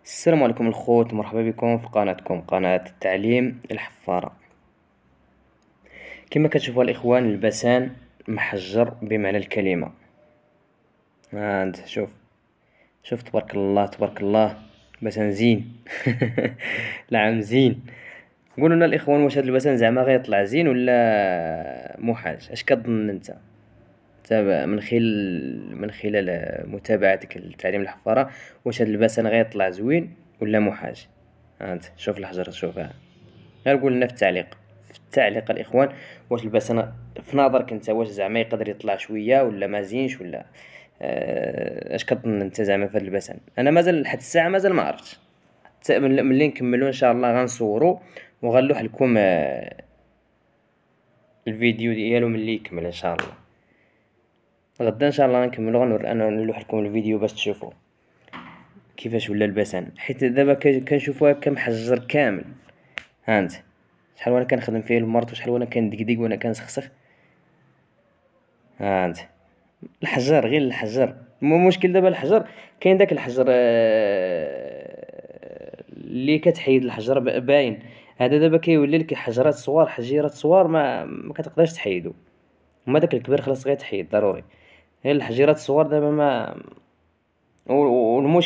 السلام عليكم الخوت، مرحبا بكم في قناتكم قناة التعليم الحفارة. كما كتشوفوا الإخوان، البسان محجر بمعنى الكلمة. ها انت شوف تبارك الله تبارك الله، بسان زين. نعم زين. قولوا لنا الإخوان، واش هاد البسان زعما غيطلع زين ولا محاج؟ اش كظن انت من خلال متابعتك لتعليم الحفارة؟ واش هاد البسان غيطلع زوين ولا محاج؟ ها انت شوف الحجر، شوفها، غير قول لنا في التعليق الإخوان، واش البسان في نظرك انت واش زعما يقدر يطلع شوية ولا ما زينش ولا اش كظن انت زعما في هاد البسان؟ انا مازال لحد الساعة مازال ما عرفتش. حتى ملي نكملو ان شاء الله غنصورو وغنلوح لكم الفيديو ديالو ملي يكمل ان شاء الله. غدا ان شاء الله غنكملو، انا نلوح لكم الفيديو باش تشوفوا كيفاش ولا البسان، حيت دابا كنشوفو هكا محجر كامل. ها انت شحال وانا كنخدم فيه المرط، وشحال وانا كندقدق وانا كنسخسخ. ها انت الحجر، غير الحجر، مشكل دابا الحجر. كاين داك الحجر اللي كتحيد الحجر باين. هذا دابا كيولي لك حجرات صوار، حجيرات صوار، ما كتقدرش تحيدو. اما داك الكبير خلاص غير تحيد ضروري. غير الحجيرات الصوار دابا ما. والمشكل